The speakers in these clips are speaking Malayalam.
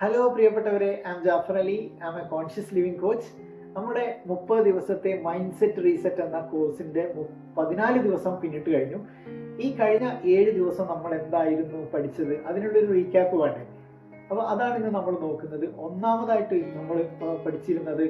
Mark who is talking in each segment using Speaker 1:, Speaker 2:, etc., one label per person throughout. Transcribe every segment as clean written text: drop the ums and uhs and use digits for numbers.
Speaker 1: ഹലോ പ്രിയപ്പെട്ടവരെ, I am Jafar Ali. I am a conscious living coach. നമ്മുടെ 30 ദിവസത്തെ മൈൻഡ് സെറ്റ് റീസെറ്റ് എന്ന കോഴ്സിന്റെ 14 ദിവസം പിന്നിട്ട് കഴിഞ്ഞു. ഈ കഴിഞ്ഞ 7 ദിവസം നമ്മൾ എന്തായിരുന്നു പഠിച്ചത്, അതിനുള്ളൊരു റീക്യാപ്പ് വേണ്ടേ? അപ്പോൾ അതാണ് ഇന്ന് നമ്മൾ നോക്കുന്നത്. ഒന്നാമതായിട്ട് നമ്മൾ പഠിച്ചിരുന്നത്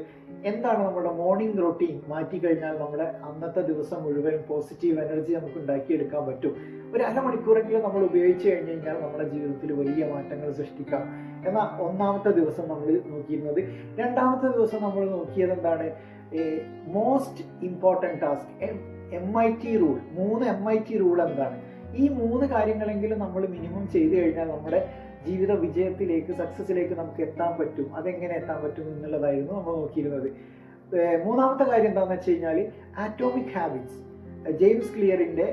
Speaker 1: എന്താണ് നമ്മുടെ മോർണിംഗ് റൊട്ടീൻ മാറ്റിക്കഴിഞ്ഞാൽ നമ്മുടെ അന്നത്തെ ദിവസം മുഴുവൻ പോസിറ്റീവ് എനർജി നമുക്ക് ഉണ്ടാക്കിയെടുക്കാൻ പറ്റും. ഒരു അരമണിക്കൂറെങ്കിലും നമ്മൾ ഉപയോഗിച്ച് കഴിഞ്ഞ് കഴിഞ്ഞാൽ നമ്മുടെ ജീവിതത്തിൽ വലിയ മാറ്റങ്ങൾ സൃഷ്ടിക്കാം എന്ന ഒന്നാമത്തെ ദിവസം നമ്മൾ നോക്കിയിരുന്നത്. രണ്ടാമത്തെ ദിവസം നമ്മൾ നോക്കിയത് എന്താണ്? Most important task, MIT rule. 3 MIT rule എന്താണ്? ഈ 3 കാര്യങ്ങളെങ്കിലും നമ്മൾ മിനിമം ചെയ്തു കഴിഞ്ഞാൽ നമ്മുടെ ജീവിത വിജയത്തിലേക്ക്, സക്സസിലേക്ക് നമുക്ക് എത്താൻ പറ്റും. അതെങ്ങനെ എത്താൻ പറ്റും എന്നുള്ളതായിരുന്നു നമ്മൾ നോക്കിയിരുന്നത്. മൂന്നാമത്തെ കാര്യം എന്താണെന്ന് വെച്ച് കഴിഞ്ഞാൽ ആറ്റോമിക് ഹാബിറ്റ്സ്. ജെയിംസ് ക്ലിയറിൻ്റെ,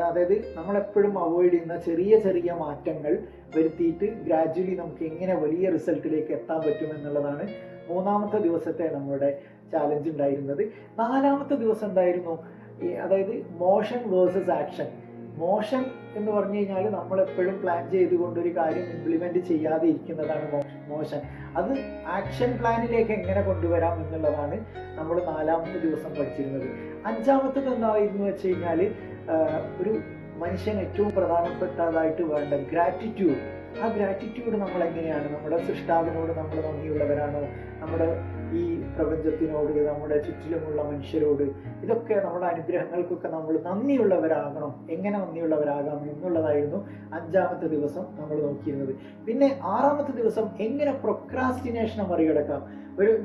Speaker 1: അതായത് നമ്മളെപ്പോഴും അവോയ്ഡ് ചെയ്യുന്ന ചെറിയ ചെറിയ മാറ്റങ്ങൾ വരുത്തിയിട്ട് ഗ്രാജുവലി നമുക്ക് എങ്ങനെ വലിയ റിസൾട്ടിലേക്ക് എത്താൻ പറ്റും എന്നുള്ളതാണ് മൂന്നാമത്തെ ദിവസത്തെ നമ്മുടെ ചാലഞ്ച് ഉണ്ടായിരുന്നത്. നാലാമത്തെ ദിവസം എന്തായിരുന്നു? അതായത് മോഷൻ വേഴ്സസ് ആക്ഷൻ. മോഷൻ എന്ന് പറഞ്ഞു കഴിഞ്ഞാൽ നമ്മളെപ്പോഴും പ്ലാൻ ചെയ്തുകൊണ്ട് ഒരു കാര്യം ഇംപ്ലിമെന്റ് ചെയ്യാതെ ഇരിക്കുന്നതാണ് മോഷൻ. അത് ആക്ഷൻ പ്ലാനിലേക്ക് എങ്ങനെ കൊണ്ടുവരാം എന്നുള്ളതാണ് നമ്മൾ നാലാമത്തെ ദിവസം പഠിച്ചിരുന്നത്. അഞ്ചാമത്തത് എന്തായിരുന്നു വെച്ച് കഴിഞ്ഞാൽ ഒരു മനുഷ്യൻ ഏറ്റവും പ്രധാനപ്പെട്ടതായിട്ട് വേണ്ട ഗ്രാറ്റിറ്റ്യൂഡ്. ആ ഗ്രാറ്റിറ്റ്യൂഡ് നമ്മൾ എങ്ങനെയാണ്? നമ്മുടെ സൃഷ്ടാവിനോട് നമ്മൾ നന്ദിയുള്ളവരാണോ? നമ്മുടെ ഈ പ്രപഞ്ചത്തിനോട്, നമ്മുടെ ചുറ്റിലുമുള്ള മനുഷ്യരോട്, ഇതൊക്കെ നമ്മുടെ അനുഗ്രഹങ്ങൾക്കൊക്കെ നമ്മൾ നന്ദിയുള്ളവരാകണം. എങ്ങനെ നന്ദിയുള്ളവരാകാം എന്നുള്ളതായിരുന്നു അഞ്ചാമത്തെ ദിവസം നമ്മൾ നോക്കിയിരുന്നത്. പിന്നെ ആറാമത്തെ ദിവസം എങ്ങനെ പ്രൊക്രാസ്റ്റിനേഷനെ മറികടക്കാം.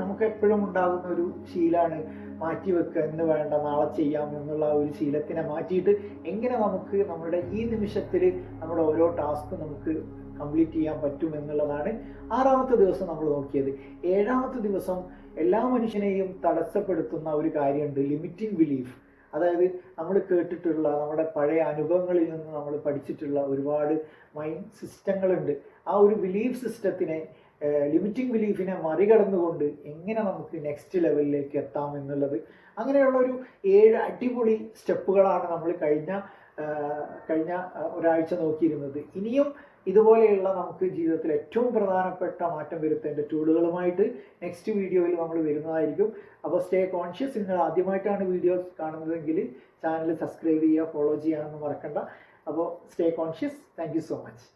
Speaker 1: നമുക്ക് എപ്പോഴും ഉണ്ടാകുന്ന ഒരു ശീലമാണ് മാറ്റിവെക്കുക, എന്ന് വേണ്ട നാളെ ചെയ്യാം എന്നുള്ള ഒരു ശീലത്തിനെ മാറ്റിയിട്ട് എങ്ങനെ നമുക്ക് നമ്മുടെ ഈ നിമിഷത്തിൽ നമ്മുടെ ഓരോ ടാസ്കും നമുക്ക് കംപ്ലീറ്റ് ചെയ്യാൻ പറ്റും എന്നുള്ളതാണ് ആറാമത്തെ ദിവസം നമ്മൾ നോക്കിയത്. ഏഴാമത്തെ ദിവസം എല്ലാ മനുഷ്യനെയും തടസ്സപ്പെടുത്തുന്ന ഒരു കാര്യമുണ്ട്, ലിമിറ്റിംഗ് ബിലീഫ്. അതായത് നമ്മൾ കേട്ടിട്ടുള്ള, നമ്മുടെ പഴയ അനുഭവങ്ങളിൽ നിന്ന് നമ്മൾ പഠിച്ചിട്ടുള്ള ഒരുപാട് മൈൻഡ് സിസ്റ്റങ്ങളുണ്ട്. ആ ഒരു ബിലീഫ് സിസ്റ്റത്തിനെ, ലിമിറ്റിംഗ് ബിലീഫിനെ മറികടന്നുകൊണ്ട് എങ്ങനെ നമുക്ക് നെക്സ്റ്റ് ലെവലിലേക്ക് എത്താം എന്നുള്ളത്, അങ്ങനെയുള്ള ഒരു 7 അടിപൊളി സ്റ്റെപ്പുകളാണ് നമ്മൾ കഴിഞ്ഞ ഒരാഴ്ച നോക്കിയിരുന്നത്. ഇനിയും ഇതുപോലെയുള്ള നമുക്ക് ജീവിതത്തിൽ ഏറ്റവും പ്രധാനപ്പെട്ട മാറ്റം വരുത്തേണ്ട ടൂളുകളുമായിട്ട് നെക്സ്റ്റ് വീഡിയോയിൽ നമ്മൾ വരുന്നതായിരിക്കും. അപ്പോൾ സ്റ്റേ കോൺഷ്യസ്. നിങ്ങൾ ആദ്യമായിട്ടാണ് വീഡിയോസ് കാണുന്നതെങ്കിൽ ചാനൽ സബ്സ്ക്രൈബ് ചെയ്യുക, ഫോളോ ചെയ്യാനൊന്നും മറക്കണ്ട. അപ്പോൾ stay conscious. Thank you so much.